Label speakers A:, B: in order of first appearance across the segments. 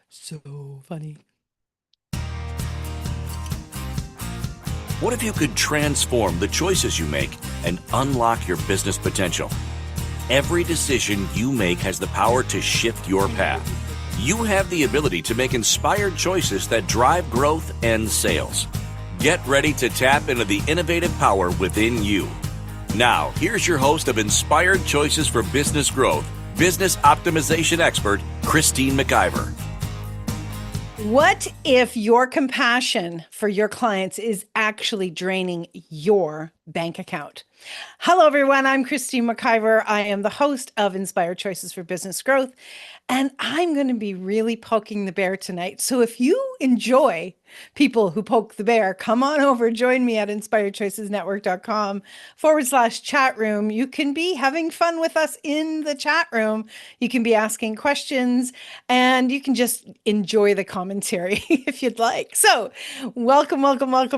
A: So funny.
B: What if you could transform the choices you make and unlock your business potential? Every decision you make has the power to shift your path. You have the ability to make inspired choices that drive growth and sales. Get ready to tap into the innovative power within you. Now, here's your host of Inspired Choices for Business Growth, business optimization expert, Christine McIver.
A: What if your compassion for your clients is actually draining your bank account? Hello, everyone. I'm Christine McIver. I am the host of Inspired Choices for Business Growth, and I'm going to be really poking the bear tonight. So if you enjoy people who poke the bear, come on over, join me at inspiredchoicesnetwork.com/chat room. You can be having fun with us in the chat room. You can be asking questions and you can just enjoy the commentary if you'd like. So welcome,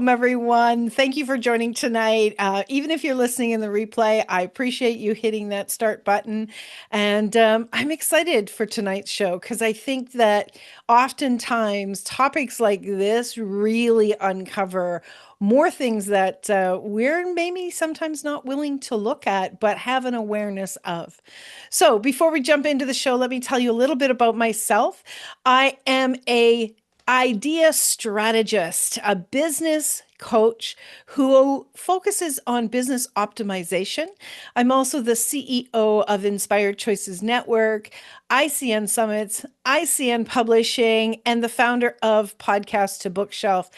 A: everyone. Thank you for joining tonight. Even if you're listening in the replay, I appreciate you hitting that start button. And I'm excited for tonight's show because I think that oftentimes topics like this really uncover more things that we're maybe sometimes not willing to look at, but have an awareness of. So before we jump into the show, let me tell you a little bit about myself. I am a idea strategist, a business coach who focuses on business optimization. I'm also the CEO of Inspired Choices Network, ICN Summits, ICN Publishing, and the founder of Podcast to Bookshelf,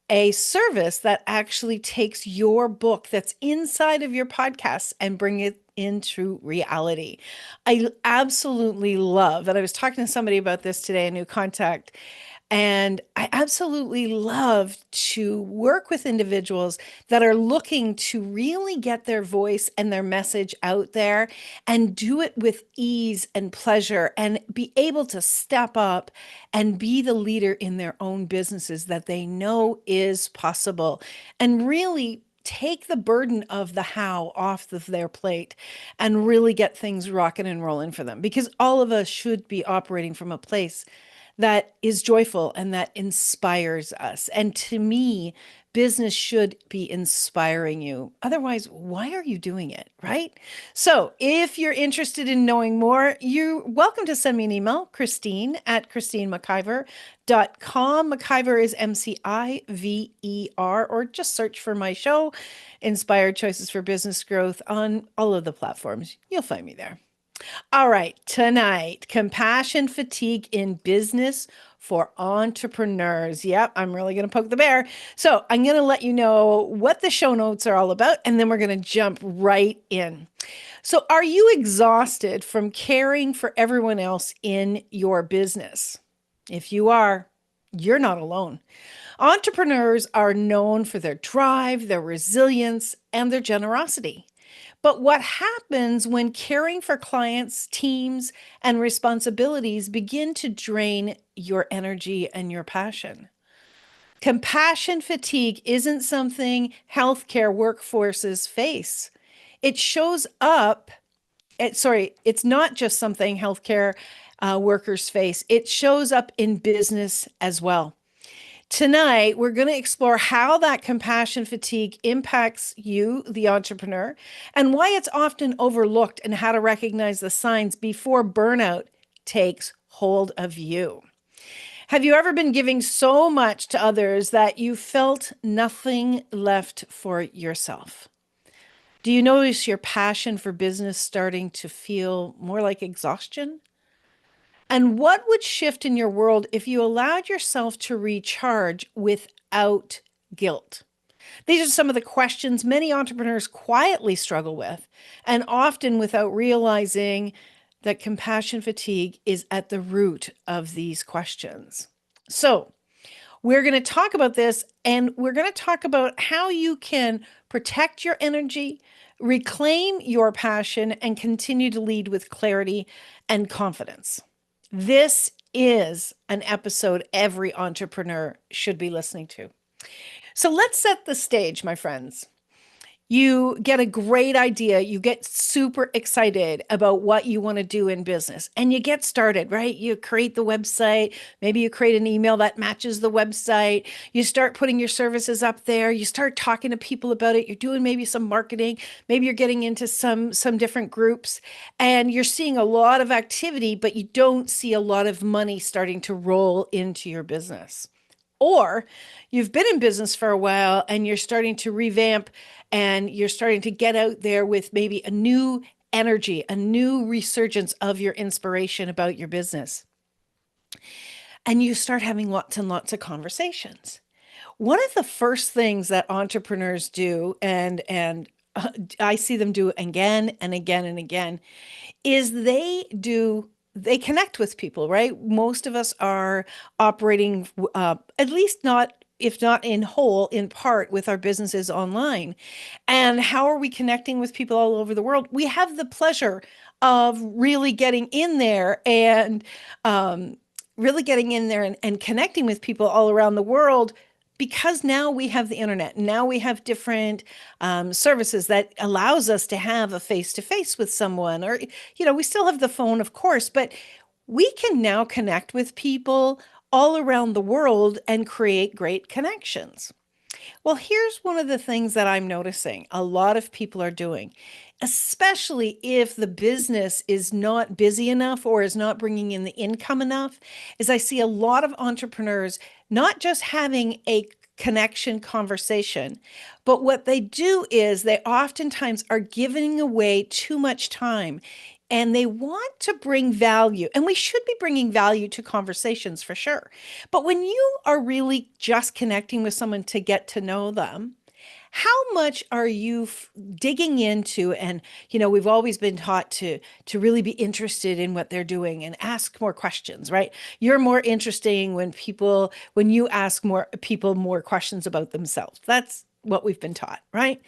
A: a service that actually takes your book that's inside of your podcast and bring it into reality. I absolutely love, and I was talking to somebody about this today, a new contact, and I absolutely love to work with individuals that are looking to really get their voice and their message out there and do it with ease and pleasure and be able to step up and be the leader in their own businesses that they know is possible and really take the burden of the how off of their plate and really get things rocking and rolling for them, because all of us should be operating from a place that is joyful and that inspires us. And to me, business should be inspiring you. Otherwise, why are you doing it, right? So if you're interested in knowing more, you're welcome to send me an email, Christine at christinemciver.com. McIver is MCIVER, or just search for my show, Inspired Choices for Business Growth, on all of the platforms. You'll find me there. All right, tonight, compassion fatigue in business for entrepreneurs. Yep, I'm really going to poke the bear. So I'm going to let you know what the show notes are all about, and then we're going to jump right in. So are you exhausted from caring for everyone else in your business? If you are, you're not alone. Entrepreneurs are known for their drive, their resilience, and their generosity. But what happens when caring for clients, teams, and responsibilities begin to drain your energy and your passion? Compassion fatigue isn't something healthcare workforces face. It shows up, it's not just something healthcare workers face. It shows up in business as well. Tonight, we're going to explore how that compassion fatigue impacts you, the entrepreneur, and why it's often overlooked, and how to recognize the signs before burnout takes hold of you. Have you ever been giving so much to others that you felt nothing left for yourself? Do you notice your passion for business starting to feel more like exhaustion? And what would shift in your world if you allowed yourself to recharge without guilt? These are some of the questions many entrepreneurs quietly struggle with, and often without realizing that compassion fatigue is at the root of these questions. So, we're going to talk about this, and we're going to talk about how you can protect your energy, reclaim your passion, and continue to lead with clarity and confidence. This is an episode every entrepreneur should be listening to. So let's set the stage, my friends. You get a great idea. You get super excited about what you want to do in business and you get started, right? You create the website. Maybe you create an email that matches the website. You start putting your services up there. You start talking to people about it. You're doing maybe some marketing. Maybe you're getting into some different groups and you're seeing a lot of activity, but you don't see a lot of money starting to roll into your business. Or you've been in business for a while and you're starting to revamp and you're starting to get out there with maybe a new energy, a new resurgence of your inspiration about your business. And you start having lots and lots of conversations. One of the first things that entrepreneurs do, and I see them do again and again and again, is they connect with people, right? Most of us are operating, at least not, if not in whole, in part with our businesses online. And how are we connecting with people all over the world? We have the pleasure of really getting in there and really getting in there and connecting with people all around the world because now we have the internet. Now we have different services that allows us to have a face to face with someone, or we still have the phone, of course, but we can now connect with people all around the world and create great connections. Well, here's one of the things that I'm noticing a lot of people are doing, especially if the business is not busy enough or is not bringing in the income enough, is I see a lot of entrepreneurs not just having a connection conversation, but what they do is they oftentimes are giving away too much time and they want to bring value. And we should be bringing value to conversations for sure. But when you are really just connecting with someone to get to know them, how much are you digging into? And we've always been taught to really be interested in what they're doing and ask more questions, right? You're more interesting when you ask more people more questions about themselves. That's what we've been taught, right?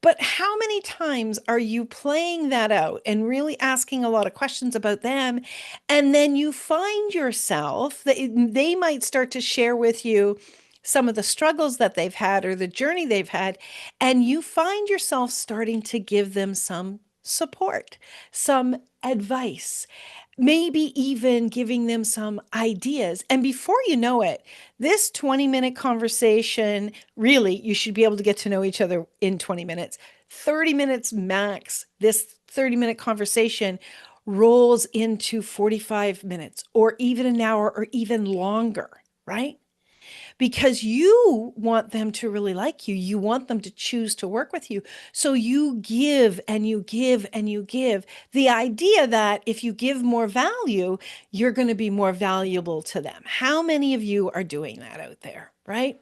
A: But how many times are you playing that out and really asking a lot of questions about them? And then you find yourself that they might start to share with you some of the struggles that they've had or the journey they've had. And you find yourself starting to give them some support, some advice, maybe even giving them some ideas. And before you know it, this 20-minute conversation, really, you should be able to get to know each other in 20 minutes. 30 minutes max, this 30-minute conversation rolls into 45 minutes or even an hour or even longer, right? Because you want them to really like you. You want them to choose to work with you. So you give and you give and you give. The idea that if you give more value, you're going to be more valuable to them. How many of you are doing that out there, right?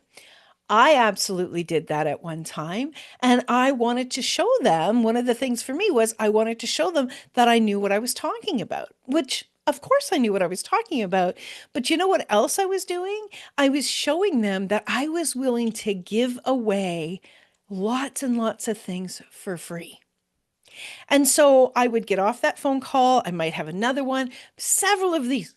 A: I absolutely did that at one time. And I wanted to show them, one of the things for me was I wanted to show them that I knew what I was talking about, which of course I knew what I was talking about. But you know what else I was doing? I was showing them that I was willing to give away lots and lots of things for free. And so I would get off that phone call. I might have another one. Several of these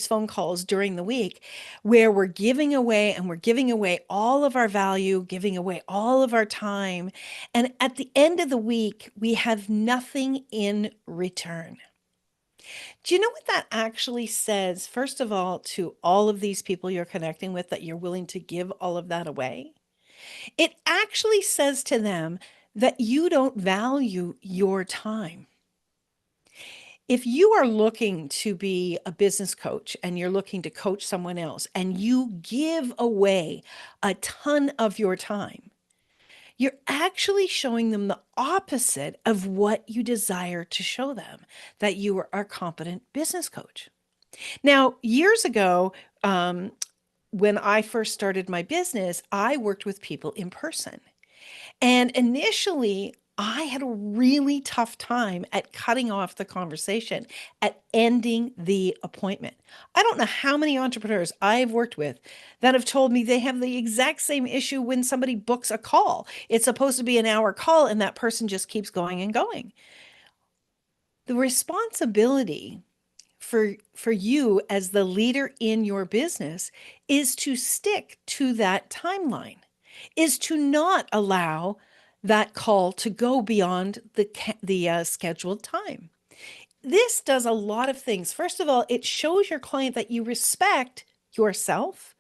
A: phone calls during the week where we're giving away and we're giving away all of our value, giving away all of our time. And at the end of the week, we have nothing in return. Do you know what that actually says, first of all, to all of these people you're connecting with, that you're willing to give all of that away? It actually says to them that you don't value your time. If you are looking to be a business coach and you're looking to coach someone else and you give away a ton of your time, you're actually showing them the opposite of what you desire to show them, that you are a competent business coach. Now, years ago, when I first started my business, I worked with people in person. And initially, I had a really tough time at cutting off the conversation, at ending the appointment. I don't know how many entrepreneurs I've worked with that have told me they have the exact same issue when somebody books a call. It's supposed to be an hour call, and that person just keeps going and going. The responsibility for you as the leader in your business is to stick to that timeline. is to not allow that call to go beyond the scheduled time. This does a lot of things. First of all, it shows your client that you respect yourself.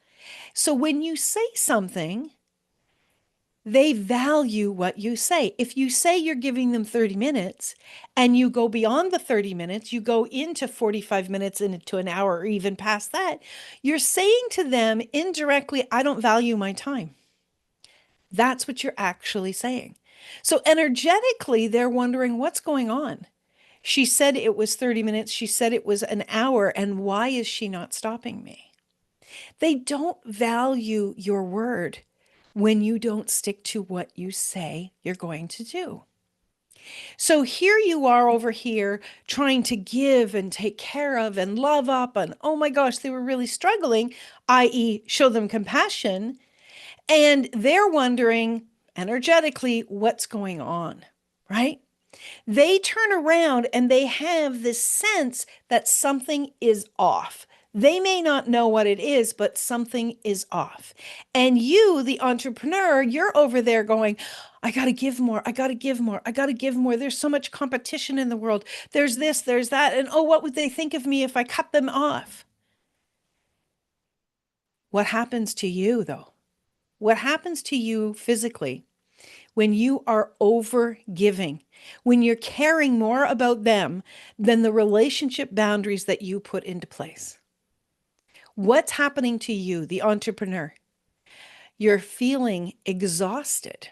A: So when you say something, they value what you say. If you say you're giving them 30 minutes and you go beyond the 30 minutes, you go into 45 minutes, into an hour, or even past that, you're saying to them indirectly, I don't value my time. That's what you're actually saying. So energetically, they're wondering what's going on. She said it was 30 minutes. She said it was an hour. And why is she not stopping me? They don't value your word when you don't stick to what you say you're going to do. So here you are over here trying to give and take care of and love up. And oh my gosh, they were really struggling, i.e., show them compassion. And they're wondering energetically what's going on, right? They turn around and they have this sense that something is off. They may not know what it is, but something is off. And you, the entrepreneur, you're over there going, I got to give more. I got to give more. I got to give more. There's so much competition in the world. There's this, there's that. And oh, what would they think of me if I cut them off? What happens to you, though? What happens to you physically when you are over giving, when you're caring more about them than the relationship boundaries that you put into place? What's happening to you, the entrepreneur? You're feeling exhausted.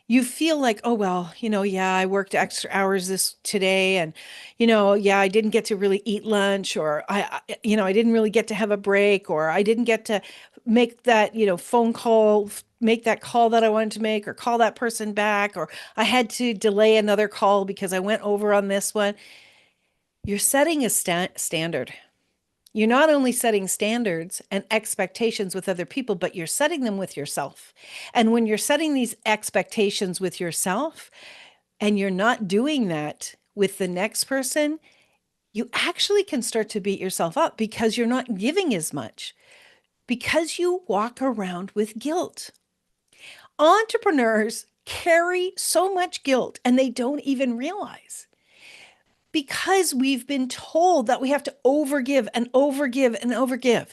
A: You feel like, oh, well, yeah, I worked extra hours this today. And, yeah, I didn't get to really eat lunch, or I didn't really get to have a break, or I didn't get to make that, phone call, make that call that I wanted to make, or call that person back, or I had to delay another call because I went over on this one. You're setting a standard. You're not only setting standards and expectations with other people, but you're setting them with yourself. And when you're setting these expectations with yourself and you're not doing that with the next person, you actually can start to beat yourself up because you're not giving as much, because you walk around with guilt. Entrepreneurs carry so much guilt and they don't even realize, because we've been told that we have to overgive and overgive and overgive.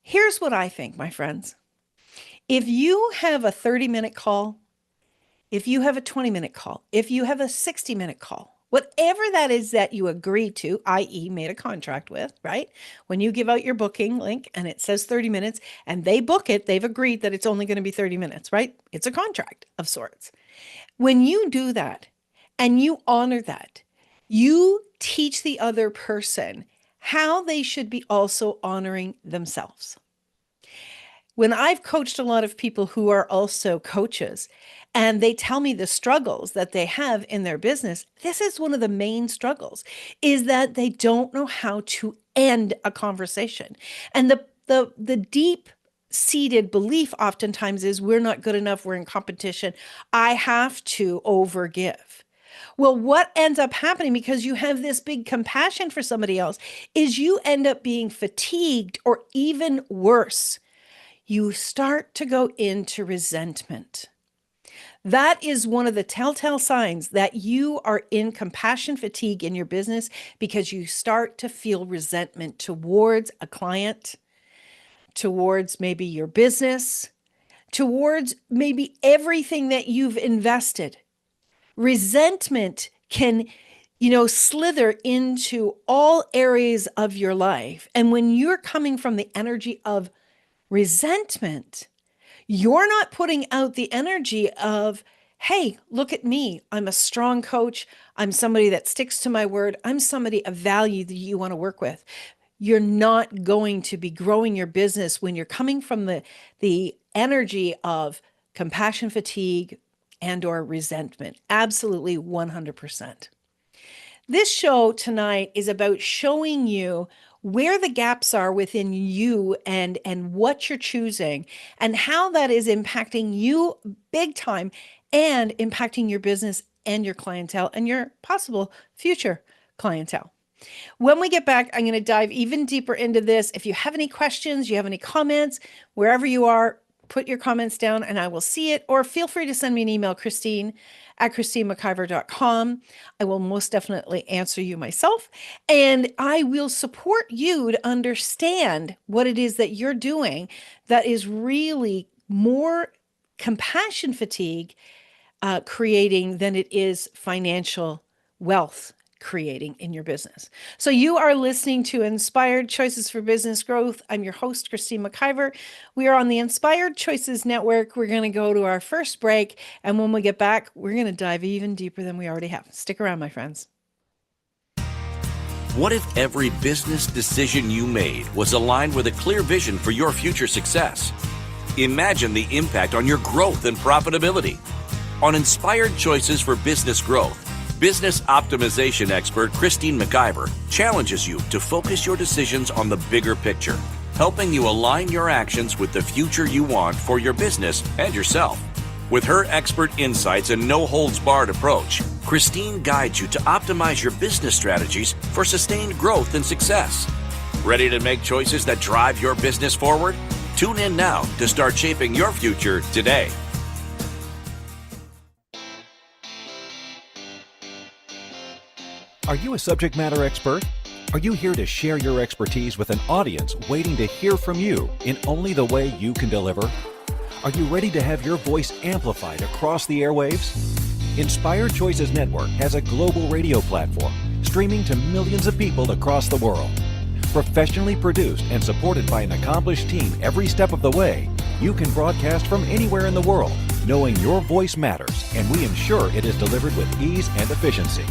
A: Here's what I think, my friends. If you have a 30-minute call, if you have a 20-minute call, if you have a 60-minute call, whatever that is that you agree to, i.e., made a contract with, right? When you give out your booking link and it says 30 minutes and they book it, they've agreed that it's only going to be 30 minutes, right? It's a contract of sorts. When you do that and you honor that, you teach the other person how they should be also honoring themselves. When I've coached a lot of people who are also coaches, and they tell me the struggles that they have in their business, this is one of the main struggles, is that they don't know how to end a conversation. And the deep seated belief oftentimes is, we're not good enough, we're in competition, I have to overgive. Well, what ends up happening, because you have this big compassion for somebody else, is you end up being fatigued, or even worse, you start to go into resentment. That is one of the telltale signs that you are in compassion fatigue in your business, because you start to feel resentment towards a client, towards maybe your business, towards maybe everything that you've invested. Resentment can, slither into all areas of your life. And when you're coming from the energy of resentment, you're not putting out the energy of, hey, look at me. I'm a strong coach. I'm somebody that sticks to my word. I'm somebody of value that you want to work with. You're not going to be growing your business when you're coming from the energy of compassion fatigue and or resentment. Absolutely 100%. This show tonight is about showing you where the gaps are within you and what you're choosing, and how that is impacting you big time and impacting your business and your clientele and your possible future clientele. When we get back, I'm going to dive even deeper into this. If you have any questions, you have any comments, wherever you are, put your comments down and I will see it. Or feel free to send me an email, Christine@ChristineMcIver.com. I will most definitely answer you myself. And I will support you to understand what it is that you're doing that is really more compassion fatigue creating than it is financial wealth creating in your business. So you are listening to Inspired Choices for Business Growth. I'm your host, Christine McIver. We are on the Inspired Choices Network. We're going to go to our first break. And when we get back, we're going to dive even deeper than we already have. Stick around, my friends.
B: What if every business decision you made was aligned with a clear vision for your future success? Imagine the impact on your growth and profitability. On Inspired Choices for Business Growth, business optimization expert Christine McIver challenges you to focus your decisions on the bigger picture, helping you align your actions with the future you want for your business and yourself. With her expert insights and no-holds-barred approach, Christine guides you to optimize your business strategies for sustained growth and success. Ready to make choices that drive your business forward? Tune in now to start shaping your future today.
C: Are you a subject matter expert? Are you here to share your expertise with an audience waiting to hear from you in only the way you can deliver? Are you ready to have your voice amplified across the airwaves? Inspired Choices Network has a global radio platform streaming to millions of people across the world. Professionally produced and supported by an accomplished team every step of the way, you can broadcast from anywhere in the world, knowing your voice matters, and we ensure it is delivered with ease and efficiency.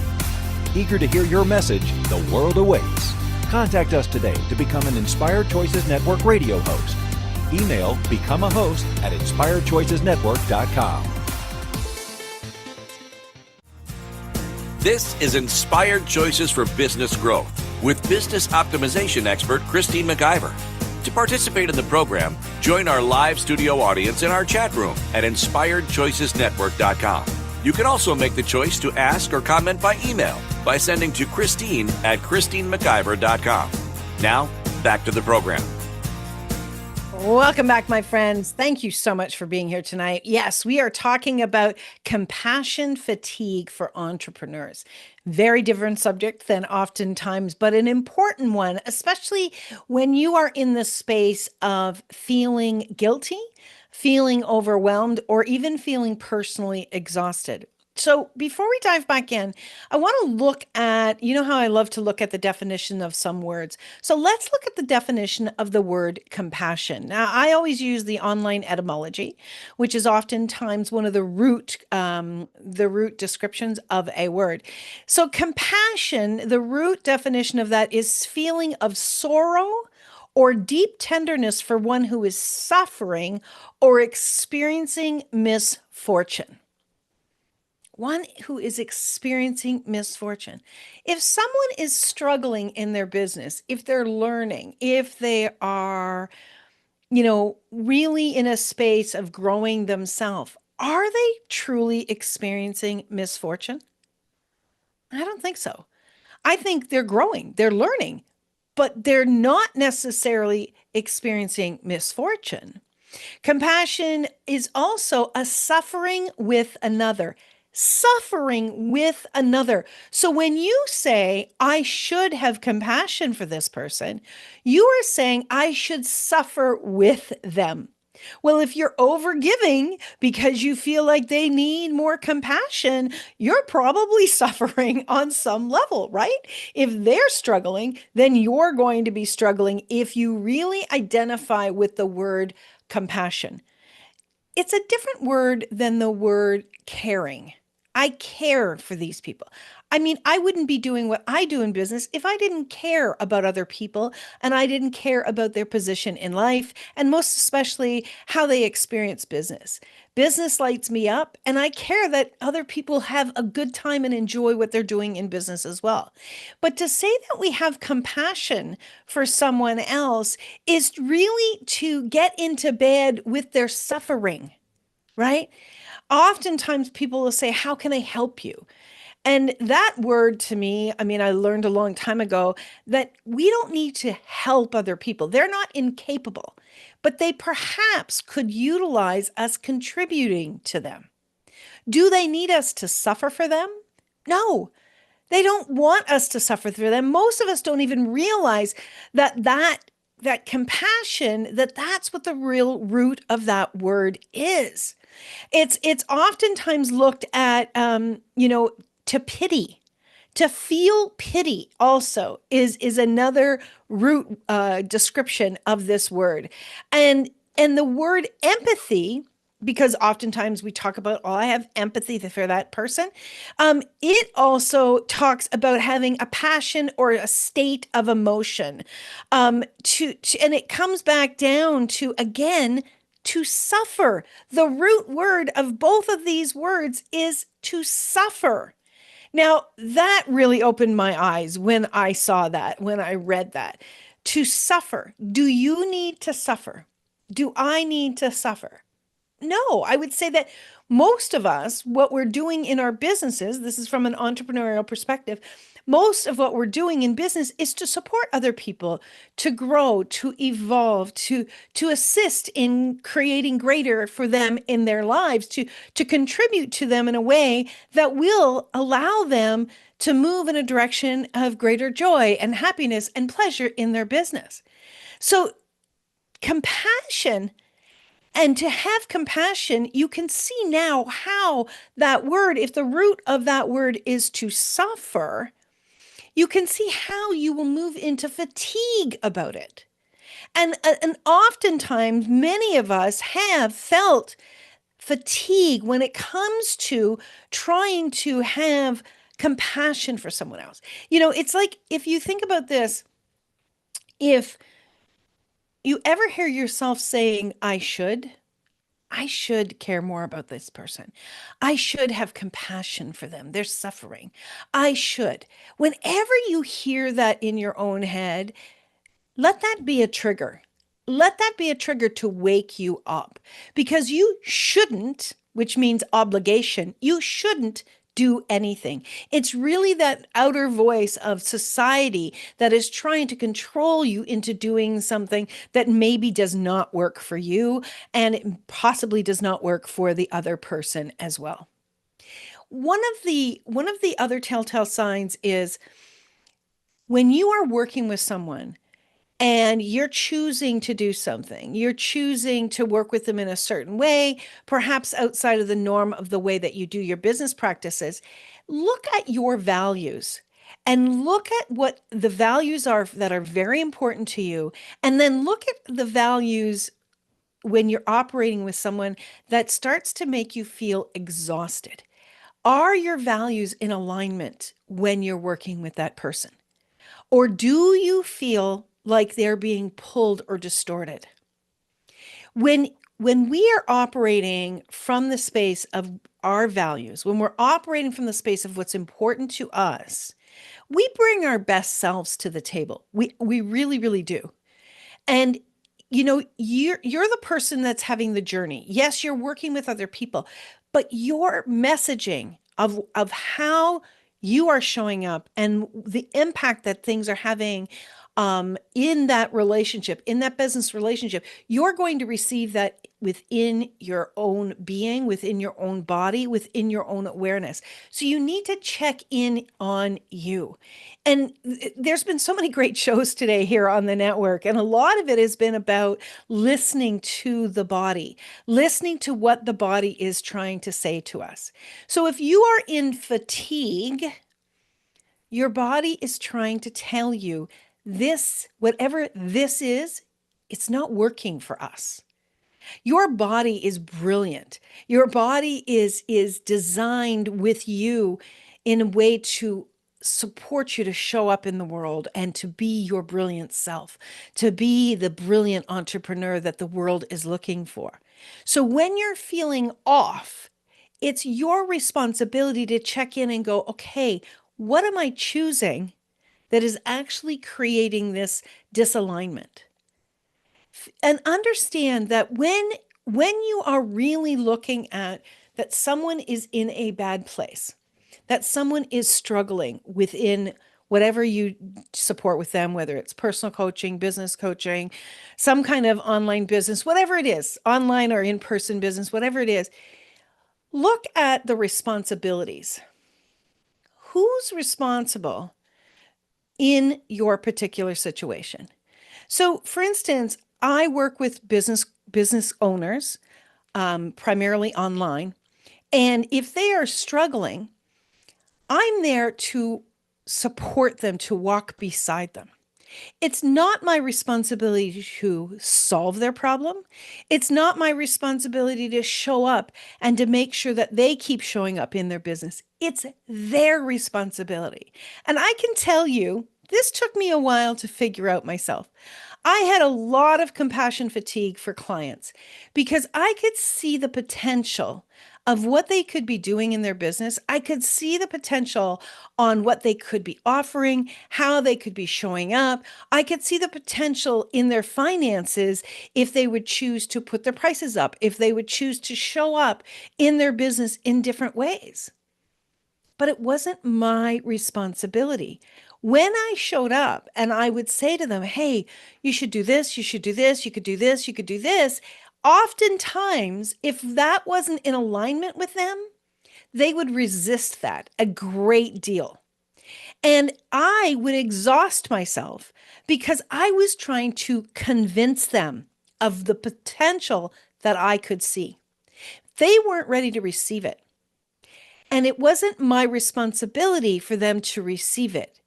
C: Eager to hear your message, the world awaits. Contact us today to become an Inspired Choices Network radio host. Email become a host at inspiredchoicesnetwork.com.
B: This is Inspired Choices for Business Growth with business optimization expert Christine McIver. To participate in the program, join our live studio audience in our chat room at inspiredchoicesnetwork.com. You can also make the choice to ask or comment by email by sending to Christine@ChristineMcIver.com. Now, back to the program.
A: Welcome back, my friends. Thank you so much for being here tonight. Yes, we are talking about compassion fatigue for entrepreneurs. Very different subject than oftentimes, but an important one, especially when you are in the space of feeling guilty, feeling overwhelmed, or even feeling personally exhausted. So before we dive back in, I want to look at, you know how I love to look at the definition of some words. So let's look at the definition of the word compassion. Now, I always use the online etymology, which is oftentimes one of the root descriptions of a word. So compassion, the root definition of that is feeling of sorrow or deep tenderness for one who is suffering or experiencing misfortune. One who is experiencing misfortune. If someone is struggling in their business, if they're learning, if they are, really in a space of growing themselves, are they truly experiencing misfortune? I don't think so. I think they're growing, they're learning, but they're not necessarily experiencing misfortune. Compassion is also a suffering with another. Suffering with another. So when you say, I should have compassion for this person, you are saying, I should suffer with them. Well, if you're overgiving because you feel like they need more compassion, you're probably suffering on some level, right? If they're struggling, then you're going to be struggling if you really identify with the word compassion. It's a different word than the word caring. I care for these people. I mean, I wouldn't be doing what I do in business if I didn't care about other people and I didn't care about their position in life and most especially how they experience business. Business lights me up and I care that other people have a good time and enjoy what they're doing in business as well. But to say that we have compassion for someone else is really to get into bed with their suffering, right? Oftentimes people will say, how can I help you? And that word to me, I mean, I learned a long time ago that we don't need to help other people. They're not incapable, but they perhaps could utilize us contributing to them. Do they need us to suffer for them? No, they don't want us to suffer for them. Most of us don't even realize that compassion, that's what the real root of that word is. It's oftentimes looked at, to pity. To feel pity also is another root description of this word, and the word empathy, because oftentimes we talk about, oh, I have empathy for that person. It also talks about having a passion or a state of emotion. And it comes back down to, again, to suffer. The root word of both of these words is to suffer. Now, that really opened my eyes when I saw that, when I read that. To suffer. Do you need to suffer? Do I need to suffer? No, I would say that most of us, what we're doing in our businesses, this is from an entrepreneurial perspective, most of what we're doing in business is to support other people, to grow, to evolve, to assist in creating greater for them in their lives, to contribute to them in a way that will allow them to move in a direction of greater joy and happiness and pleasure in their business. So compassion, and to have compassion, you can see now how that word, if the root of that word is to suffer, you can see how you will move into fatigue about it. And oftentimes, many of us have felt fatigue when it comes to trying to have compassion for someone else. It's like, if you think about this, if you ever hear yourself saying, I should care more about this person. I should have compassion for them. They're suffering. I should. Whenever you hear that in your own head, let that be a trigger. Let that be a trigger to wake you up, because you shouldn't, which means obligation, you shouldn't do anything. It's really that outer voice of society that is trying to control you into doing something that maybe does not work for you, and it possibly does not work for the other person as well. One of the other telltale signs is when you are working with someone and you're choosing to do something, you're choosing to work with them in a certain way, perhaps outside of the norm of the way that you do your business practices. Look at your values and look at what the values are that are very important to you. And then look at the values when you're operating with someone that starts to make you feel exhausted. Are your values in alignment when you're working with that person? Or do you feel like they're being pulled or distorted? When we are operating from the space of our values, when we're operating from the space of what's important to us, we bring our best selves to the table. We really, really do. And you're the person that's having the journey. Yes, you're working with other people, but your messaging of how you are showing up and the impact that things are having in that relationship, in that business relationship, you're going to receive that within your own being, within your own body, within your own awareness. So you need to check in on you. And there's been so many great shows today here on the network, and a lot of it has been about listening to the body, listening to what the body is trying to say to us. So if you are in fatigue, your body is trying to tell you this, whatever this is, it's not working for us. Your body is brilliant. Your body is designed with you in a way to support you to show up in the world and to be your brilliant self, to be the brilliant entrepreneur that the world is looking for. So when you're feeling off, it's your responsibility to check in and go, okay, what am I choosing that is actually creating this disalignment? And understand that when you are really looking at that someone is in a bad place, that someone is struggling within whatever you support with them, whether it's personal coaching, business coaching, some kind of online business, whatever it is, online or in person business, whatever it is, look at the responsibilities. Who's responsible in your particular situation? So, for instance, I work with business owners, primarily online, and if they are struggling, I'm there to support them, to walk beside them. It's not my responsibility to solve their problem. It's not my responsibility to show up and to make sure that they keep showing up in their business. It's their responsibility. And I can tell you, this took me a while to figure out myself. I had a lot of compassion fatigue for clients because I could see the potential of what they could be doing in their business. I could see the potential on what they could be offering, how they could be showing up. I could see the potential in their finances if they would choose to put their prices up, if they would choose to show up in their business in different ways. But it wasn't my responsibility. When I showed up and I would say to them, hey, you should do this, you should do this, you could do this, you could do this. Oftentimes, if that wasn't in alignment with them, they would resist that a great deal. And I would exhaust myself because I was trying to convince them of the potential that I could see. They weren't ready to receive it. And it wasn't my responsibility for them to receive it.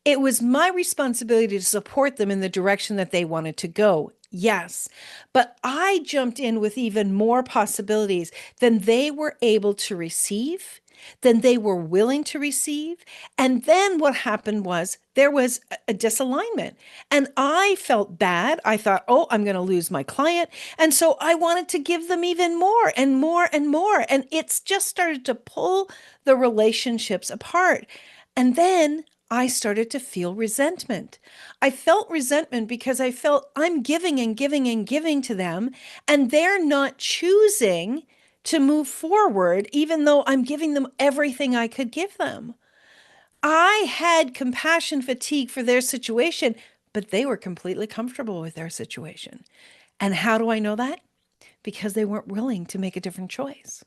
A: It was my responsibility to support them in the direction that they wanted to go. Yes. But I jumped in with even more possibilities than they were able to receive, than they were willing to receive. And then what happened was there was a disalignment. And I felt bad. I thought, oh, I'm going to lose my client. And so I wanted to give them even more and more and more. And it's just started to pull the relationships apart. And then I started to feel resentment. I felt resentment because I felt I'm giving and giving and giving to them, and they're not choosing to move forward, even though I'm giving them everything I could give them. I had compassion fatigue for their situation, but they were completely comfortable with their situation. And how do I know that? Because they weren't willing to make a different choice.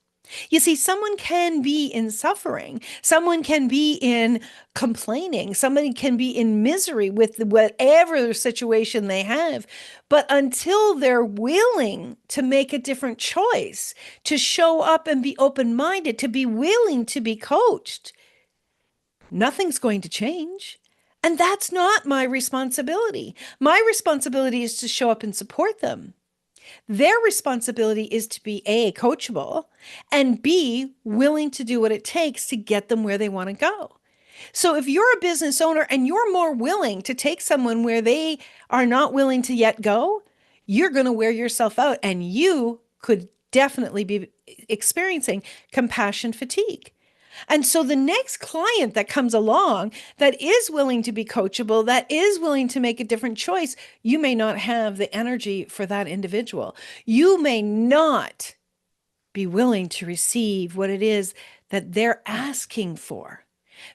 A: You see, someone can be in suffering, someone can be in complaining, somebody can be in misery with whatever situation they have. But until they're willing to make a different choice, to show up and be open minded, to be willing to be coached, nothing's going to change. And that's not my responsibility. My responsibility is to show up and support them. Their responsibility is to be A, coachable, and B, willing to do what it takes to get them where they want to go. So if you're a business owner and you're more willing to take someone where they are not willing to yet go, you're going to wear yourself out and you could definitely be experiencing compassion fatigue. And so the next client that comes along that is willing to be coachable, that is willing to make a different choice, you may not have the energy for that individual. You may not be willing to receive what it is that they're asking for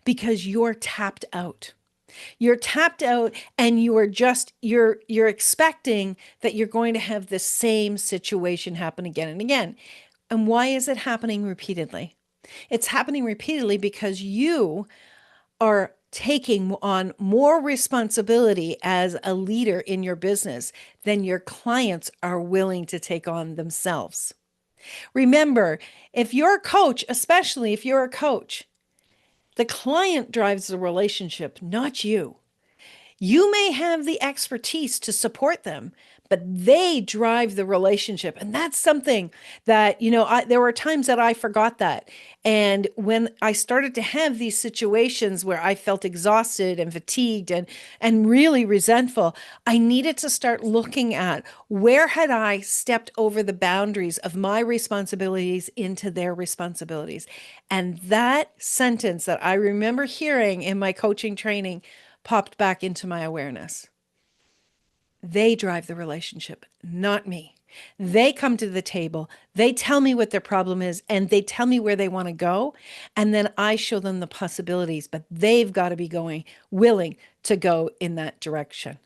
A: because you're tapped out. You're tapped out and you're expecting that you're going to have the same situation happen again and again. And why is it happening repeatedly? It's happening repeatedly because you are taking on more responsibility as a leader in your business than your clients are willing to take on themselves. Remember, if you're a coach, especially if you're a coach, the client drives the relationship, not you. You may have the expertise to support them, but they drive the relationship. And that's something that, there were times that I forgot that. And when I started to have these situations where I felt exhausted and fatigued and really resentful, I needed to start looking at where had I stepped over the boundaries of my responsibilities into their responsibilities. And that sentence that I remember hearing in my coaching training popped back into my awareness. They drive the relationship, not me. They come to the table, they tell me what their problem is, and they tell me where they want to go. And then I show them the possibilities, but they've got to be willing to go in that direction.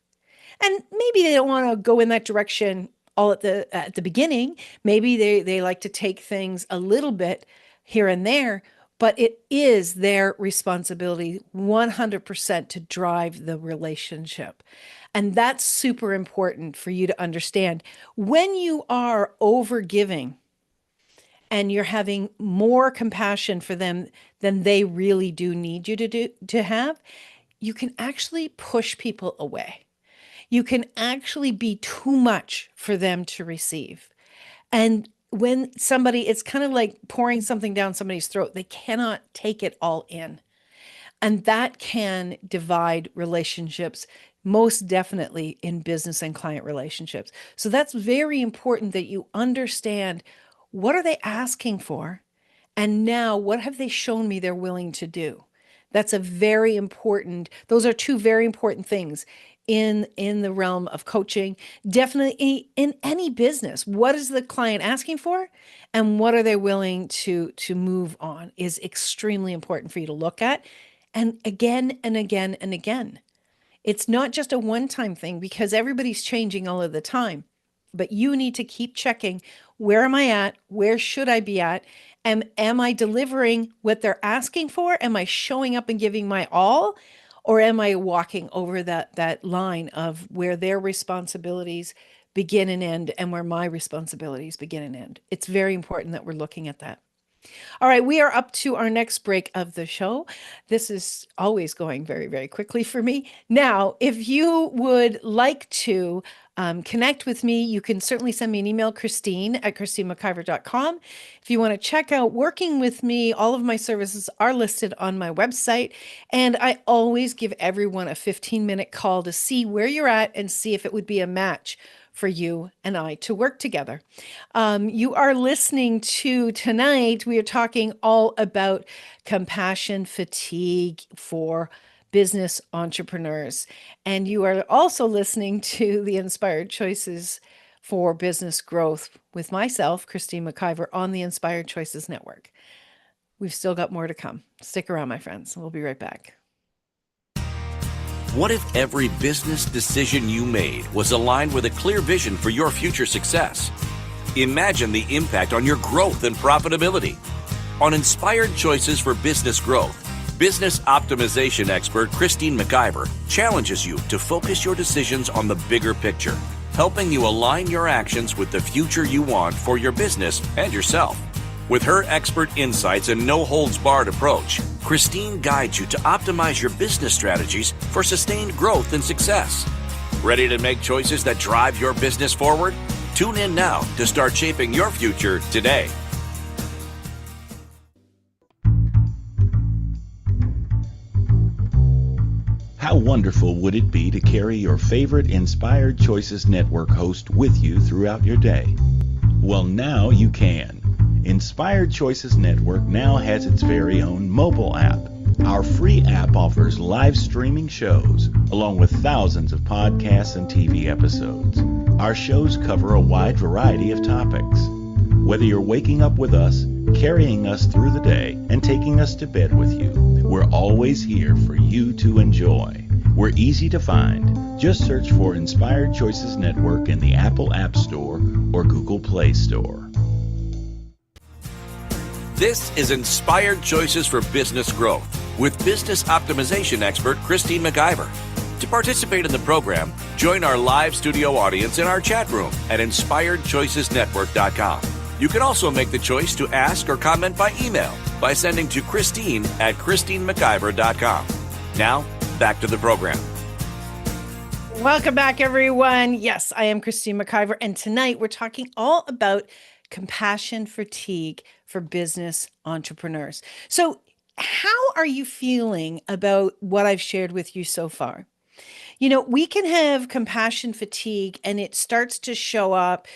A: And maybe they don't want to go in that direction all at the beginning. Maybe they like to take things a little bit here and there, but it is their responsibility 100% to drive the relationship. And that's super important for you to understand. When you are over giving and you're having more compassion for them than they really do need you to have, you can actually push people away. You can actually be too much for them to receive. And when it's kind of like pouring something down somebody's throat, they cannot take it all in. And that can divide relationships, most definitely in business and client relationships. So that's very important that you understand, what are they asking for? And now what have they shown me they're willing to do? That's a very important, those are two very important things in the realm of coaching, definitely in any business. What is the client asking for, and what are they willing to move on is extremely important for you to look at, and again and again and again. It's not just a one-time thing, because everybody's changing all of the time. But you need to keep checking, where am I at? Where should I be at? Am I delivering what they're asking for? Am I showing up and giving my all? Or am I walking over that line of where their responsibilities begin and end, and where my responsibilities begin and end? It's very important that we're looking at that. All right, we are up to our next break of the show. This is always going very, very quickly for me. Now, if you would like to connect with me, you can certainly send me an email, Christine@ChristineMcIver.com. If you want to check out working with me, all of my services are listed on my website. And I always give everyone a 15-minute call to see where you're at and see if it would be a match for you and I to work together. You are listening to tonight, we are talking all about compassion fatigue for business entrepreneurs. And you are also listening to the Inspired Choices for Business Growth with myself, Christine McIver, on the Inspired Choices Network. We've still got more to come. Stick around, my friends. We'll be right back.
B: What if every business decision you made was aligned with a clear vision for your future success? Imagine the impact on your growth and profitability. On Inspired Choices for Business Growth, business optimization expert Christine McIver challenges you to focus your decisions on the bigger picture, helping you align your actions with the future you want for your business and yourself. With her expert insights and no-holds-barred approach, Christine guides you to optimize your business strategies for sustained growth and success. Ready to make choices that drive your business forward? Tune in now to start shaping your future today.
D: How wonderful would it be to carry your favorite Inspired Choices Network host with you throughout your day? Well, now you can. Inspired Choices Network now has its very own mobile app. Our free app offers live streaming shows, along with thousands of podcasts and TV episodes. Our shows cover a wide variety of topics. Whether you're waking up with us, carrying us through the day, and taking us to bed with you, we're always here for you to enjoy. We're easy to find. Just search for Inspired Choices Network in the Apple App Store or Google Play Store.
B: This is Inspired Choices for Business Growth with business optimization expert Christine McIver. To participate in the program, join our live studio audience in our chat room at inspiredchoicesnetwork.com. You can also make the choice to ask or comment by email by sending to Christine@ChristineMcIver.com. Now, back to the program.
A: Welcome back, everyone. Yes, I am Christine McIver, and tonight we're talking all about compassion fatigue for business entrepreneurs. So, how are you feeling about what I've shared with you so far? You know, we can have compassion fatigue and it starts to show up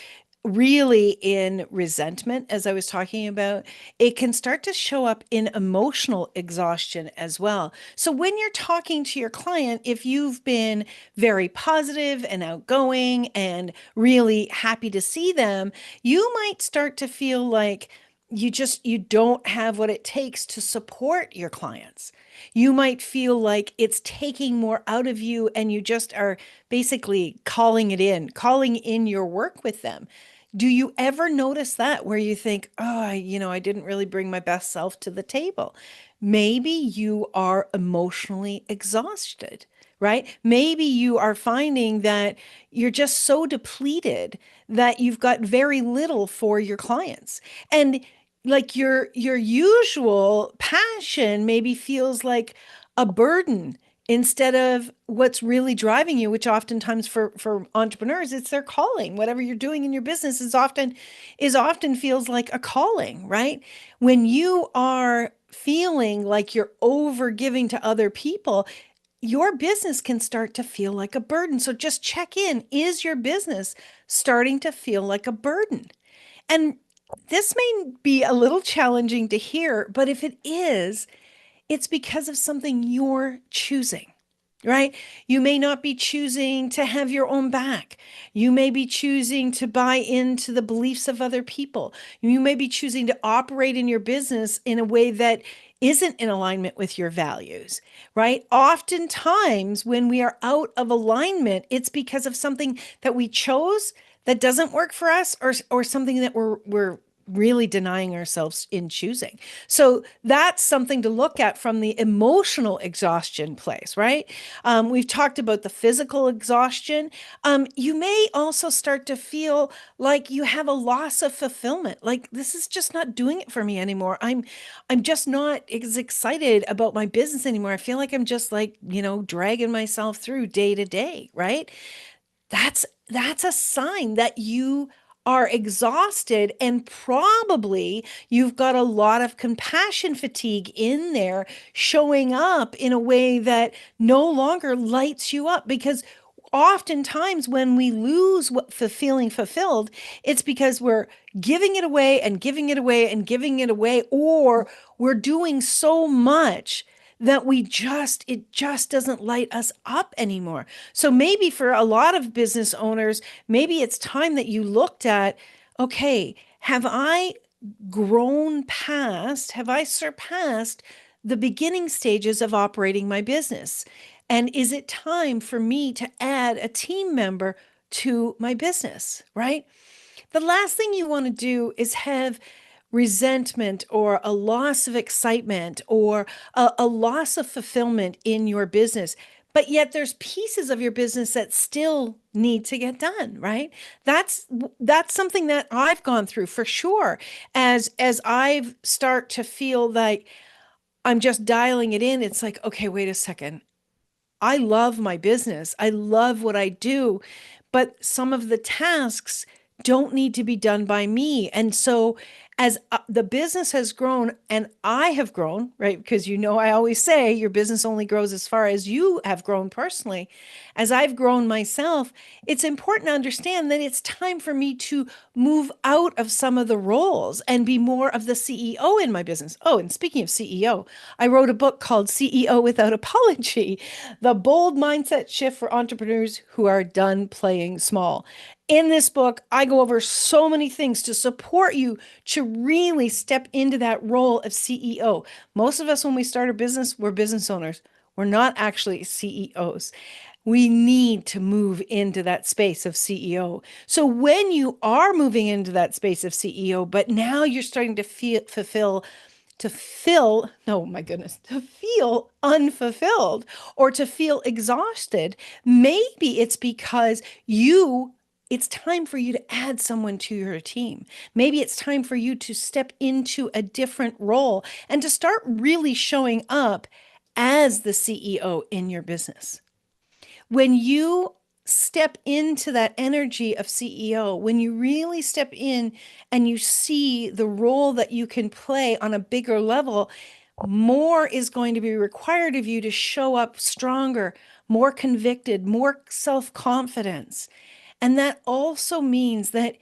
A: really in resentment, as I was talking about, it can start to show up in emotional exhaustion as well. So, when you're talking to your client, if you've been very positive and outgoing and really happy to see them, you might start to feel like you don't have what it takes to support your clients. You might feel like it's taking more out of you and you just are basically calling in your work with them. Do you ever notice that where you think, oh, I didn't really bring my best self to the table? Maybe you are emotionally exhausted, right? Maybe you are finding that you're just so depleted that you've got very little for your clients. And like your usual passion maybe feels like a burden instead of what's really driving you, which oftentimes for entrepreneurs it's their calling. Whatever you're doing in your business is often feels like a calling, right? When you are feeling like you're over giving to other people, your business can start to feel like a burden. So just check in, is your business starting to feel like a burden? And this may be a little challenging to hear, but if it is, it's because of something you're choosing, right? You may not be choosing to have your own back. You may be choosing to buy into the beliefs of other people. You may be choosing to operate in your business in a way that isn't in alignment with your values, right? Oftentimes, when we are out of alignment, it's because of something that we chose that doesn't work for us, or something that we're really denying ourselves in choosing. So that's something to look at from the emotional exhaustion place, right? We've talked about the physical exhaustion. You may also start to feel like you have a loss of fulfillment. Like this is just not doing it for me anymore. I'm just not as excited about my business anymore. I feel like I'm just like, dragging myself through day to day, right? That's a sign that you are exhausted, and probably you've got a lot of compassion fatigue in there showing up in a way that no longer lights you up. Because oftentimes when we lose what for feeling fulfilled, it's because we're giving it away and giving it away and giving it away, or we're doing so much that it just doesn't light us up anymore. So maybe for a lot of business owners, maybe it's time that you looked at, okay, have I surpassed the beginning stages of operating my business? And is it time for me to add a team member to my business, right? The last thing you want to do is have resentment or a loss of excitement or a loss of fulfillment in your business. But yet there's pieces of your business that still need to get done, right? That's something that I've gone through for sure. As I've start to feel like I'm just dialing it in, it's like, okay, wait a second. I love my business. I love what I do, but some of the tasks don't need to be done by me. And so, as the business has grown and I have grown, right? Because I always say your business only grows as far as you have grown personally. As I've grown myself, it's important to understand that it's time for me to move out of some of the roles and be more of the CEO in my business. Oh, and speaking of CEO, I wrote a book called CEO Without Apology: The Bold Mindset Shift for Entrepreneurs Who Are Done Playing Small. In this book, I go over so many things to support you to really step into that role of CEO. Most of us, when we start a business, we're business owners. We're not actually CEOs. We need to move into that space of CEO. So when you are moving into that space of CEO, but now you're starting to no, my goodness, to feel unfulfilled or to feel exhausted, maybe it's because it's time for you to add someone to your team. Maybe it's time for you to step into a different role and to start really showing up as the CEO in your business. When you step into that energy of CEO, when you really step in and you see the role that you can play on a bigger level, more is going to be required of you to show up stronger, more convicted, more self confidence. And that also means that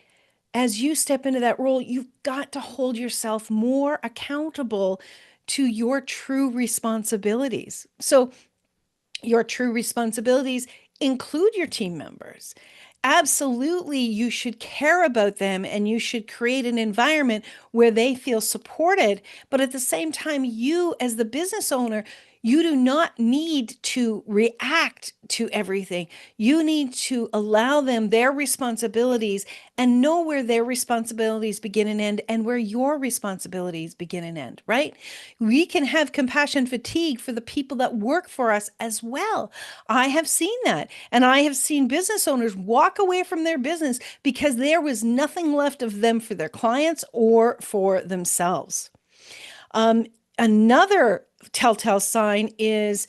A: as you step into that role, you've got to hold yourself more accountable to your true responsibilities. So, your true responsibilities include your team members. Absolutely, you should care about them and you should create an environment where they feel supported. But at the same time, you, as the business owner, you do not need to react to everything. You need to allow them their responsibilities and know where their responsibilities begin and end and where your responsibilities begin and end, right? We can have compassion fatigue for the people that work for us as well. I have seen that. And I have seen business owners walk away from their business because there was nothing left of them for their clients or for themselves. Um, Another telltale sign is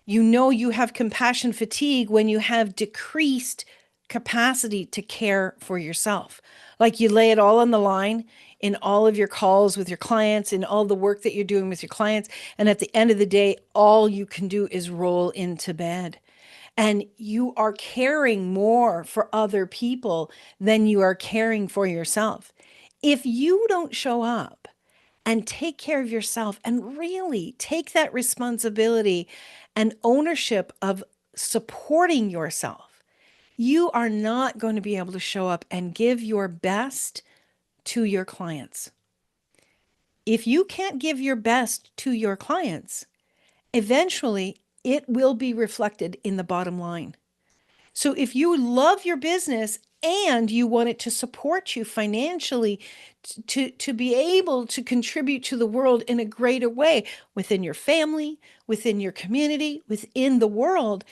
A: you have compassion fatigue when you have decreased capacity to care for yourself. Like you lay it all on the line in all of your calls with your clients, in all the work that you're doing with your clients. And at the end of the day, all you can do is roll into bed. And you are caring more for other people than you are caring for yourself. If you don't show up and take care of yourself and really take that responsibility and ownership of supporting yourself, you are not going to be able to show up and give your best to your clients. If you can't give your best to your clients, eventually it will be reflected in the bottom line. So if you love your business and you want it to support you financially to be able to contribute to the world in a greater way within your family, within your community, within the world,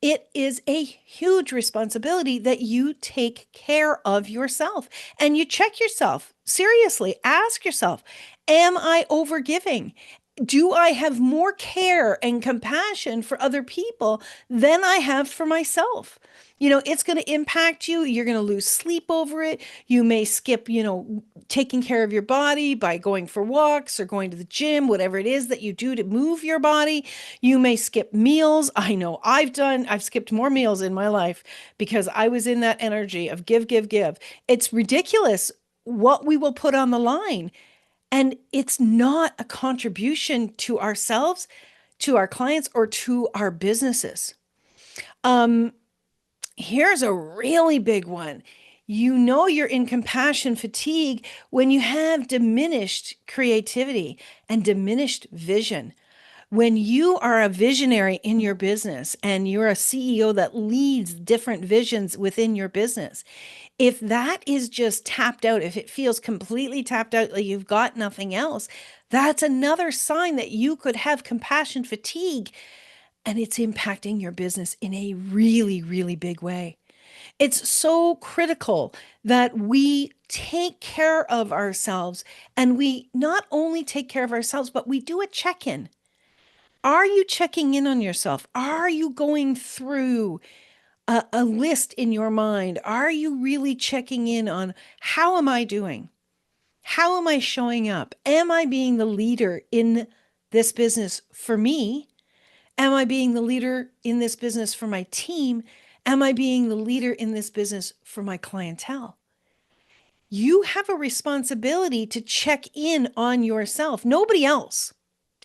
A: it is a huge responsibility that you take care of yourself and you check yourself. Seriously, ask yourself, am I overgiving? Do I have more care and compassion for other people than I have for myself? It's going to impact you. You're going to lose sleep over it. You may skip, taking care of your body by going for walks or going to the gym, whatever it is that you do to move your body. You may skip meals. I know I've skipped more meals in my life because I was in that energy of give, give, give. It's ridiculous what we will put on the line. And it's not a contribution to ourselves, to our clients, or to our businesses. Um, Here's a really big one. You're in compassion fatigue when you have diminished creativity and diminished vision. When you are a visionary in your business and you're a CEO that leads different visions within your business, if that is just tapped out, if it feels completely tapped out, like you've got nothing else, that's another sign that you could have compassion fatigue and it's impacting your business in a really, really big way. It's so critical that we take care of ourselves and we not only take care of ourselves, but we do a check in. Are you checking in on yourself? Are you going through a list in your mind? Are you really checking in on how am I doing? How am I showing up? Am I being the leader in this business for me? Am I being the leader in this business for my team? Am I being the leader in this business for my clientele? You have a responsibility to check in on yourself. Nobody else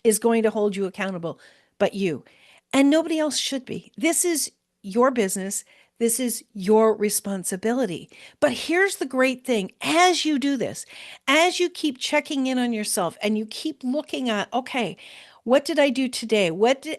A: is going to hold you accountable but you. And nobody else should be. This is your business. This is your responsibility. But here's the great thing. As you do this, as you keep checking in on yourself and you keep looking at, okay, what did I do today?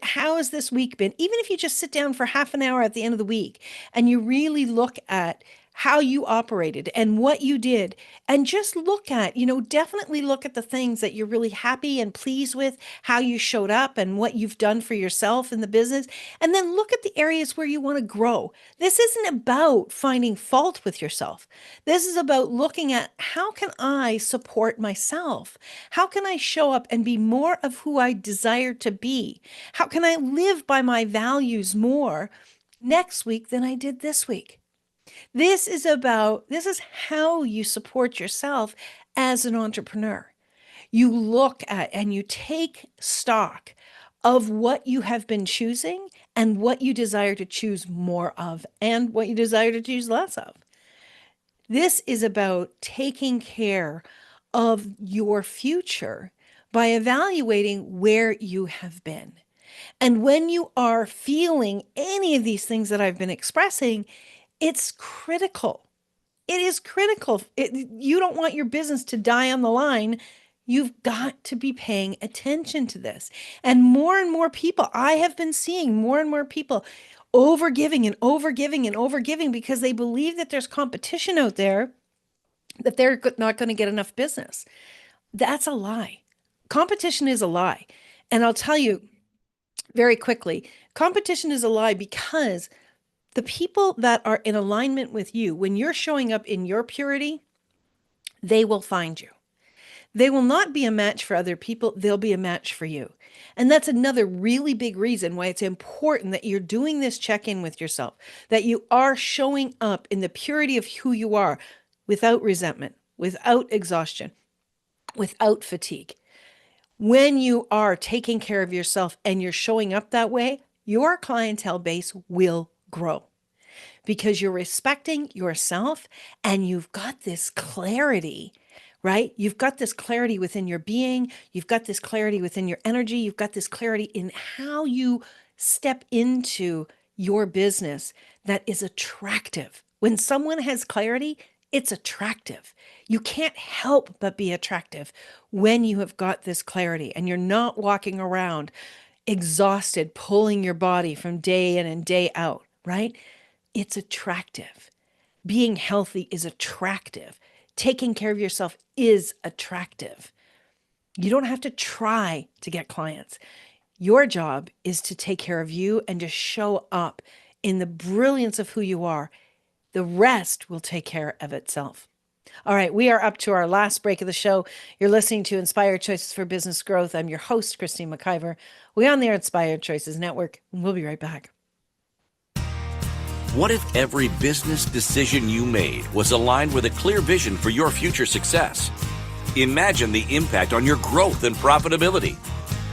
A: How has this week been? Even if you just sit down for half an hour at the end of the week and you really look at how you operated and what you did, and just look at, definitely look at the things that you're really happy and pleased with, how you showed up and what you've done for yourself in the business. And then look at the areas where you want to grow. This isn't about finding fault with yourself. This is about looking at how can I support myself? How can I show up and be more of who I desire to be? How can I live by my values more next week than I did this week? This is how you support yourself as an entrepreneur. You look at and you take stock of what you have been choosing and what you desire to choose more of and what you desire to choose less of. This is about taking care of your future by evaluating where you have been. And when you are feeling any of these things that I've been expressing, it's critical. It is critical. You don't want your business to die on the line. You've got to be paying attention to this. And more people, I have been seeing more and more people overgiving and overgiving and overgiving because they believe that there's competition out there, that they're not going to get enough business. That's a lie. Competition is a lie. And I'll tell you very quickly, competition is a lie because the people that are in alignment with you, when you're showing up in your purity, they will find you. They will not be a match for other people, they'll be a match for you. And that's another really big reason why it's important that you're doing this check in with yourself, that you are showing up in the purity of who you are without resentment, without exhaustion, without fatigue. When you are taking care of yourself and you're showing up that way, your clientele base will grow because you're respecting yourself and you've got this clarity, right? You've got this clarity within your being. You've got this clarity within your energy. You've got this clarity in how you step into your business that is attractive. When someone has clarity, it's attractive. You can't help but be attractive when you have got this clarity and you're not walking around exhausted, pulling your body from day in and day out, right? It's attractive. Being healthy is attractive. Taking care of yourself is attractive. You don't have to try to get clients. Your job is to take care of you and to show up in the brilliance of who you are. The rest will take care of itself. All right, we are up to our last break of the show. You're listening to Inspired Choices for Business Growth. I'm your host, Christine McIver. We're on the Inspired Choices Network, and we'll be right back.
B: What if every business decision you made was aligned with a clear vision for your future success? Imagine the impact on your growth and profitability.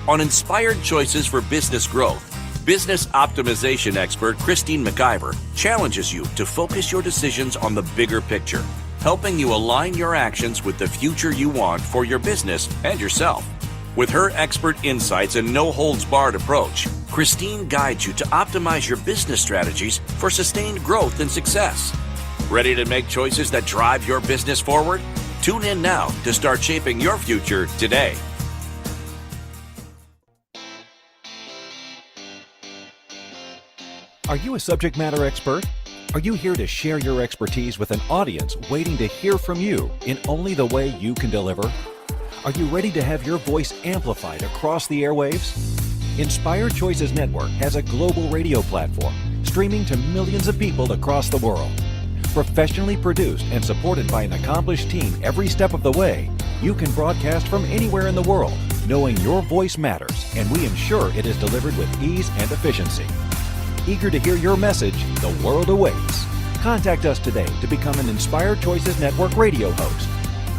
B: On Inspired Choices for Business Growth, business optimization expert Christine McIver challenges you to focus your decisions on the bigger picture, helping you align your actions with the future you want for your business and yourself. With her expert insights and no-holds-barred approach, Christine guides you to optimize your business strategies for sustained growth and success. Ready to make choices that drive your business forward? Tune in now to start shaping your future today.
C: Are you a subject matter expert? Are you here to share your expertise with an audience waiting to hear from you in only the way you can deliver? Are you ready to have your voice amplified across the airwaves? Inspired Choices Network has a global radio platform streaming to millions of people across the world. Professionally produced and supported by an accomplished team every step of the way, you can broadcast from anywhere in the world, knowing your voice matters, and we ensure it is delivered with ease and efficiency. Eager to hear your message, the world awaits. Contact us today to become an Inspired Choices Network radio host.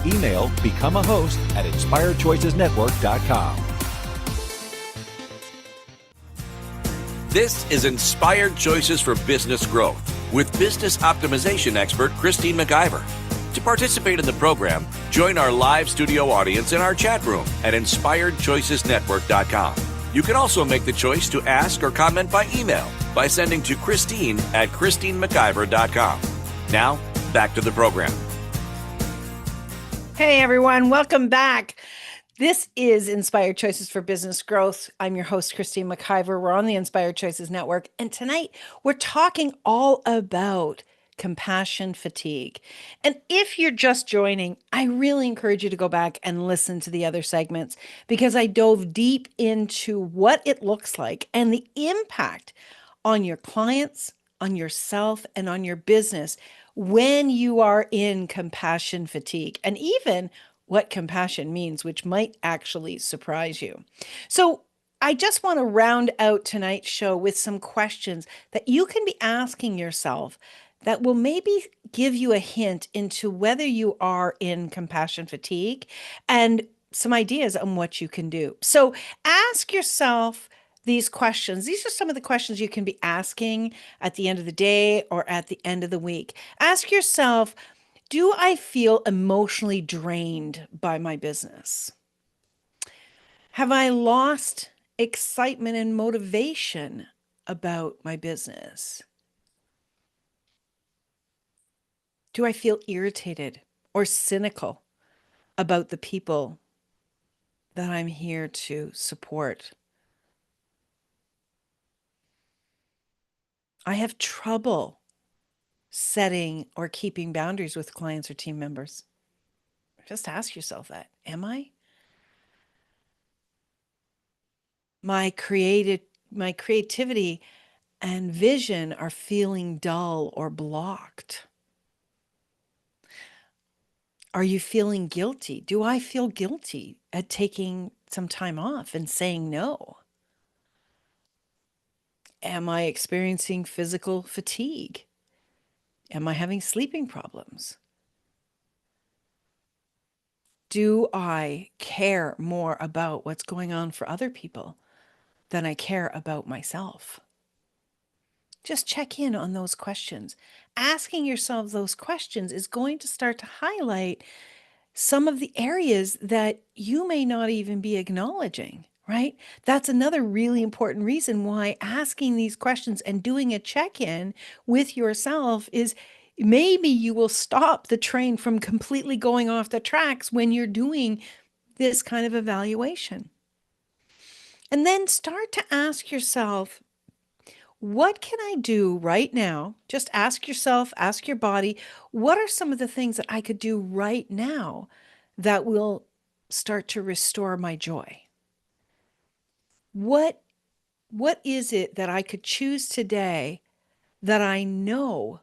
C: Email become a host at inspiredchoicesnetwork.com.
B: This is Inspired Choices for Business Growth with business optimization expert Christine McIver. To participate in the program, join our live studio audience in our chat room at inspiredchoicesnetwork.com. You can also make the choice to ask or comment by email by sending to Christine at christinemciver.com. Now, back to the program.
A: Hey everyone, welcome back. This is Inspired Choices for Business Growth. I'm your host, Christine McIver. We're on the Inspired Choices Network, and tonight we're talking all about compassion fatigue. And if you're just joining, I really encourage you to go back and listen to the other segments because I dove deep into what it looks like and the impact on your clients, on yourself, and on your business when you are in compassion fatigue, and even what compassion means, which might actually surprise you. So I just want to round out tonight's show with some questions that you can be asking yourself that will maybe give you a hint into whether you are in compassion fatigue and some ideas on what you can do. So ask yourself these questions. These are some of the questions you can be asking at the end of the day or at the end of the week. Ask yourself, Do I feel emotionally drained by my business? Have I lost excitement and motivation about my business? Do I feel irritated or cynical about the people that I'm here to support? I have trouble setting or keeping boundaries with clients or team members. Just ask yourself that. Am I? My creative my creativity and vision are feeling dull or blocked. Are you feeling guilty? Do I feel guilty at taking some time off and saying no? Am I experiencing physical fatigue? Am I having sleeping problems? Do I care more about what's going on for other people than I care about myself? Just check in on those questions. Asking yourself those questions is going to start to highlight some of the areas that you may not even be acknowledging, right? That's another really important reason why asking these questions and doing a check in with yourself is maybe you will stop the train from completely going off the tracks when you're doing this kind of evaluation. And then start to ask yourself, what can I do right now? Just ask yourself, ask your body, what are some of the things that I could do right now that will start to restore my joy? What what is it that I could choose today that I know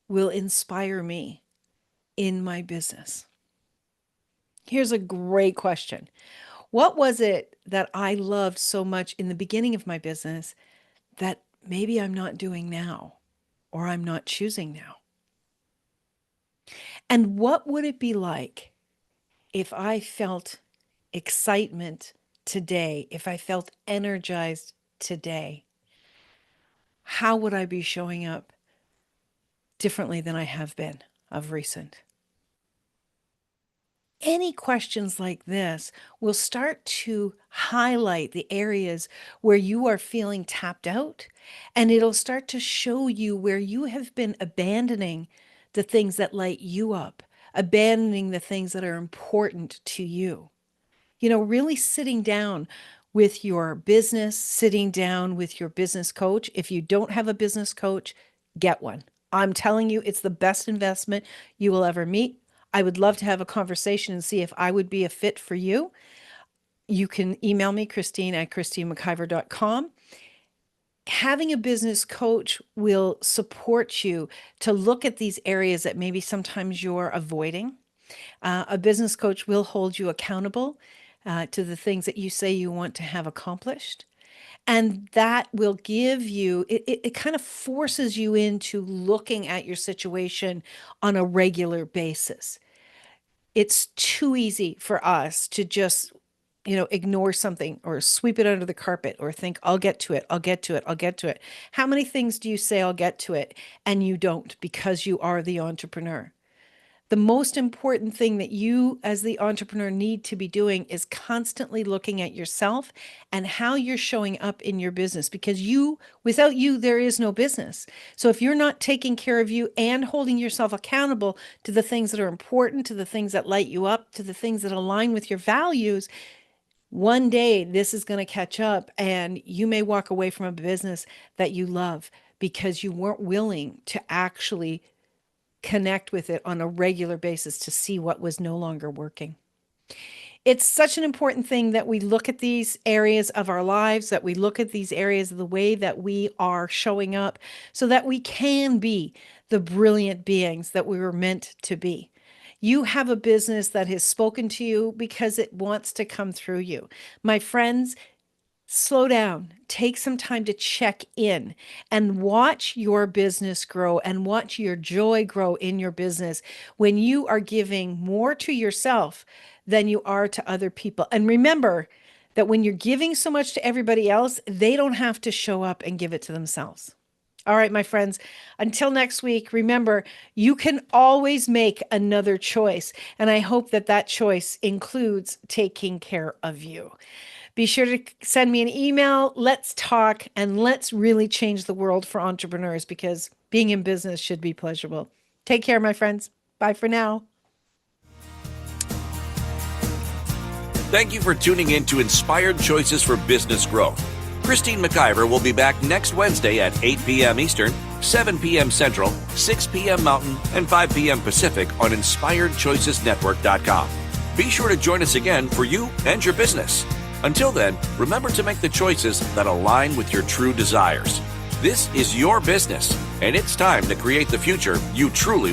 A: will inspire me in my business? Here's a great question. What was it that I loved so much in the beginning of my business that maybe I'm not doing now or I'm not choosing now? And what would it be like if I felt excitement today, if I felt energized today? How would I be showing up differently than I have been of recent? Any questions like this will start to highlight the areas where you are feeling tapped out, and it'll start to show you where you have been abandoning the things that light you up, abandoning the things that are important to you. Really sitting down with your business, sitting down with your business coach. If you don't have a business coach, get one. I'm telling you, it's the best investment you will ever meet. I would love to have a conversation and see if I would be a fit for you. You can email me, Christine at christinemciver.com. Having a business coach will support you to look at these areas that maybe sometimes you're avoiding. A business coach will hold you accountable to the things that you say you want to have accomplished. And that will give you, it kind of forces you into looking at your situation on a regular basis. It's too easy for us to just ignore something or sweep it under the carpet or think, I'll get to it, I'll get to it, I'll get to it. How many things do you say, I'll get to it, and you don't because you are the entrepreneur? The most important thing that you as the entrepreneur need to be doing is constantly looking at yourself and how you're showing up in your business, because without you, there is no business. So if you're not taking care of you and holding yourself accountable to the things that are important, to the things that light you up, to the things that align with your values, one day this is going to catch up and you may walk away from a business that you love because you weren't willing to actually connect with it on a regular basis to see what was no longer working. It's such an important thing that we look at these areas of our lives, that we look at these areas of the way that we are showing up so that we can be the brilliant beings that we were meant to be. You have a business that has spoken to you because it wants to come through you. My friends, slow down, take some time to check in and watch your business grow and watch your joy grow in your business when you are giving more to yourself than you are to other people. And remember that when you're giving so much to everybody else, they don't have to show up and give it to themselves. All right, my friends, until next week, remember, you can always make another choice. And I hope that that choice includes taking care of you. Be sure to send me an email. Let's talk and let's really change the world for entrepreneurs, because being in business should be pleasurable. Take care, my friends. Bye for now.
B: Thank you for tuning in to Inspired Choices for Business Growth. Christine McIver will be back next Wednesday at 8 p.m. Eastern, 7 p.m. Central, 6 p.m. Mountain, and 5 p.m. Pacific on InspiredChoicesNetwork.com. Be sure to join us again for you and your business. Until then, remember to make the choices that align with your true desires. This is your business, and it's time to create the future you truly want.